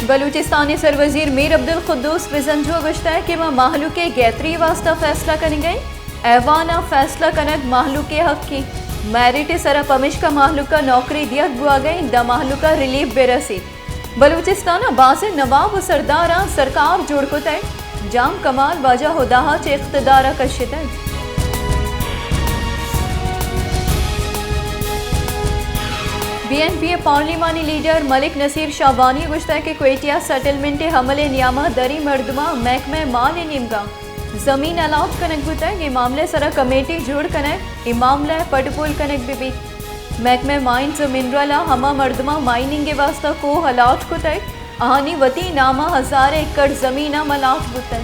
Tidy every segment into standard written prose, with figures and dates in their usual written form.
बलूचिस्तानी सरवजीर मीर अब्दुल खुद्दूस बिजंजो गुश्ता है कि वह माहलू के गैतरी वास्ता फैसला करेंगे। ऐवाना फैसला कनक माहलू के हक की मैरिट सरा पमिश का माहलू का नौकरी दिया बुआ गई द माहलू का रिलीफ बेरसी बलूचिस्तान बाज नवाब सरदारा सरकार जोड़ को तय जाम कमाल वाजा हुदाहा चे इख्तदारा कशित है। BNP पार्लिमानी लीडर मलिक नसीर शाबानी गुश्ता के क्वेटिया सेटलमेंट हमले नियामा दरी मर्दमा महकमे माल निमगा जमीन अलाट कनक बुता ये मामले सरा कमेटी जोड़ कनक ये मामला पटपुल कनक बिबी महकमे माइंस मिनरला हमा मर्दमा माइनिंग के वास्ता को अलाट को तय आहानी वती नामा 1000 एकड़ जमीन मलाट बुता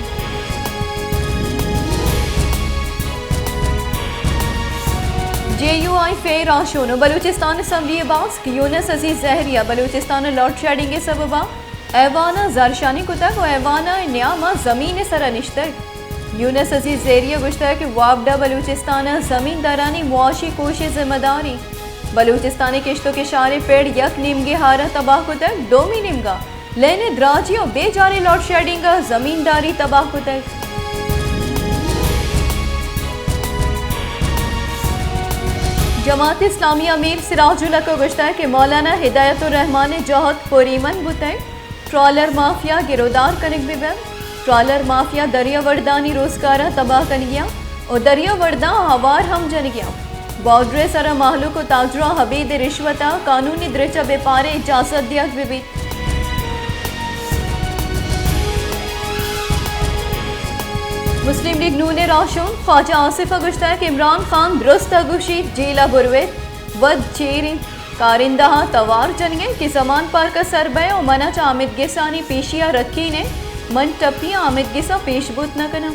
JUI फेर आशोनो बलूचिस्तान असम्बली बास यूनस अजीज जहरिया बलूचिस्तान लॉर्ड शेडिंग के सबबा ऐवाना जारशानी कुतक व ऐवाना न्यामा जमीन सरा निश्तर यूनस अजीज जहरिया गुश्ता कि वाबडा बलूचिस्तान जमींदारानी मुआशी कोश जिम्मेदारी बलूचिस्तानी किश्तों के शारे पेड़ यक निमगे हारा तबाह कुतक डोमी निमगा लेने द्राजियो बेजारे लॉर्ड शेडिंग जमींदारी तबाह कुतक जमात इस्लामी अमीर सिराजुल्लाह को गुश्ता है कि मौलाना हिदायतुर रहमान जौहद पुरीमन बुतै ट्रॉलर माफिया गिरोदार कनक बिबन ट्रॉलर माफिया दरिया वर्दानी रोजगारा तबाह कन गया और दरिया वर्दा हवार हम जन गया बॉर्डर सरा माहलू को ताजरा हबीद रिश्वता कानूनी द्रिचा बेपारे इजाजत दिया बिबी मुस्लिम लीग नून राशोन ख्वाजा आसिफ गुश्ता है कि इमरान खान दुरुस्त अगुशी जेला बुरवेत वद चेरी कारिंदा तवार जनिए कि जमान पार का सरबे और मना चा आमिद गिसानी पेशिया रखी ने मन टपिया आमिद गिसा पेशबूत न कना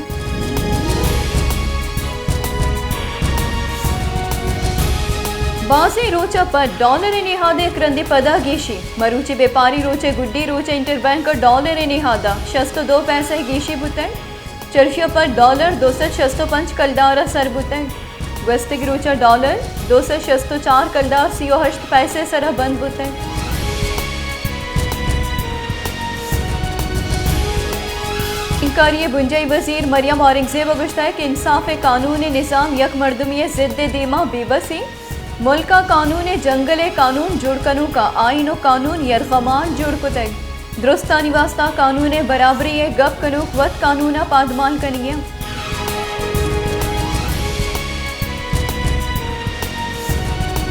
बाजी रोचा पर डॉलर निहादे क्रंदी पदा गीशी मरूची बेपारी रोचे गुड्डी रोचे इंटरबैंक डॉलर निहादा 62 पैसे गीशी बुतन चर्चिया पर डॉलर 265 कलदारा सरबुतै वस्तिक रोचा डॉलर 264 कलदार 68 पैसे सरा बंद बुतै इनकारिय बुंजई वजीर मरियम औरंगजेब गुश्ता है कि इंसाफ कानून निज़ाम यक मर्दमी जिद्द दीमा बेबसी मुल्का कानून जंगल कानून जुड़कनू का आइन कानून यरगमान जुड़ को तय दुरुस्तानी वास्ता कानून बराबरी गप कनूक वत कानूना पादमाल कनिए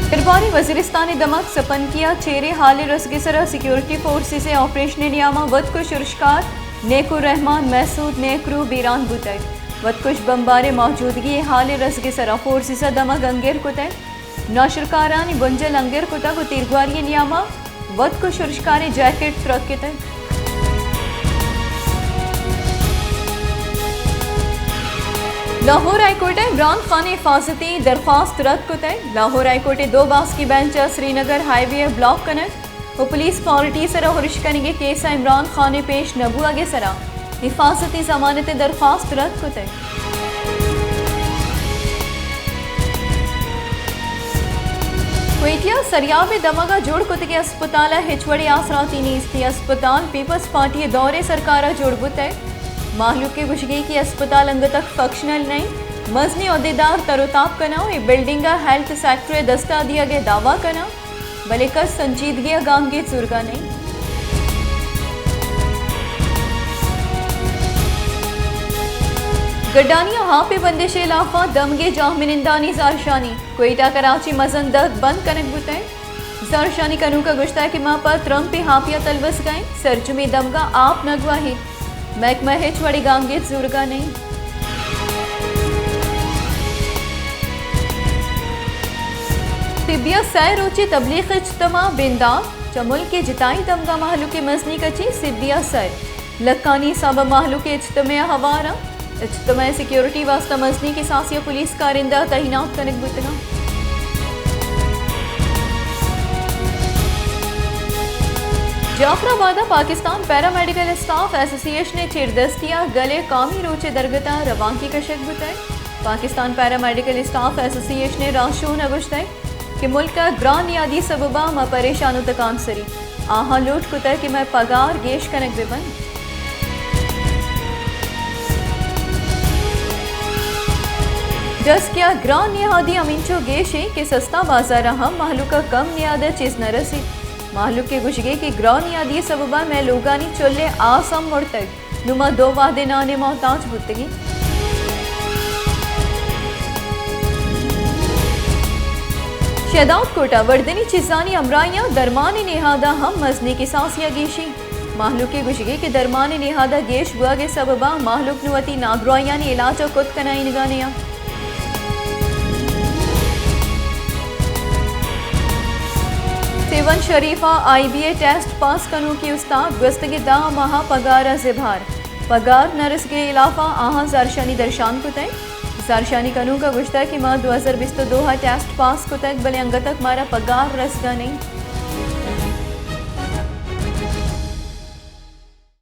फिरबानी वजीरिस्तान दमक सपन किया चेरे हाल रसगिसरा सिक्योरिटी फोर्सेस से ऑपरेशन नियामा वत कुछ रुशकार नेकुर रहमान महसूद नेकरू बीरान बुतै वत कुछ बम्बारे मौजूदगी हाल रसगिसरा फोर्सेस दमक अंगेर कुतै नाशरकारानी बुंजल अंगेर कुता को तीरगवारी नियामा वत को शुरुशकारी जैकेट ट्रक के तक लाहौर हाईकोर्ट इमरान खान हिफाजती दरख्वास्त रद्द को तय लाहौर हाईकोर्ट 2 बास की बेंच श्रीनगर हाईवे ब्लॉक कनक और पुलिस पार्टी सरा हुरिश करेंगे केस इमरान खान पेश नबू आगे सरा हिफाजती जमानत दरख्वास्त रद्द को तय क्वेटिया सरियाब दमगा जोड़ कुतगे अस्पताल हिचवड़ी आसराती नीस्ती अस्पताल पीपल्स पार्टी दौरे सरकारा जोड़ बुतै माहलू के गुशगी की अस्पताल अंग तक फंक्शनल नहीं मजनी अहदेदार तरोताब कना ये बिल्डिंग हेल्थ सेक्टर दस्ता दिया गया दावा कना भले कस संजीदगी गांव के जुर्गा नहीं गड्डानिया हाँ पे बंदिश इलाफा दमगे जामिनिंदानी जारशानी क्वेटा कराची मजन दर्द बंद कनक बुतै जारशानी कनू का गुश्ता है कि माँ पर ट्रम्प पे हाफिया तलवस गए सरजुमी दमगा आप नगवाही महकमा हिचवड़ी गांगे जुर्गा नहीं तिबिया सैर रोची तबलीग इज्तमा बिंदा चमुल के जिताई दमगा माहलू के मसनी कची सिबिया सैर लक्कानी साबा माहलू के इज्तमे हवारा इज्तमा सिक्योरिटी वास्ता मजनी के सासिया पुलिस कारिंदा तैनात कनक बुतना Jafarabad Pakistan paramedical staff association ने चिरदस्तिया गले कामी रोचे दरगता रवांकी कशक बुताई पाकिस्तान पैरामेडिकल स्टाफ एसोसिएशन ने राशून अगुश्ताई कि मुल्क का ग्रान यादी सबबा मा परेशान तकान सरी आहा लोट कुतर कि मैं पगार गेश कनक बिबन जस क्या ग्रान निहादी अमिंचो गेशे के सस्ता बाजार हम माहलू का कम नियादा चीज न रसी माहलू के गुशगे की ग्रान नियादी सबबा मैं लोगानी चोल्ले आसम मुड़तक नुमा दो वादे नाने मोहताज बुतगी शहदाद कोटा वर्दनी चिजानी अमराइया दरमान नेहादा हम मजनी की सासिया गेशी माहलू के गुशगे के दरमान नेहादा गेश बुआ के सबबा माहलूक नुवती नागराइया ने इलाज और कुत कनाई निगानिया सेवन शरीफा IBA टेस्ट पास कनू की उस्ताद गस्तगी दा महा पगार जिभार पगार नरस के इलाफा आहा जारशानी दर्शान को तय जारशानी कनू का गुश्ता कि माह 2022 टेस्ट पास को तक बले अंग तक मारा पगार रसगा नहीं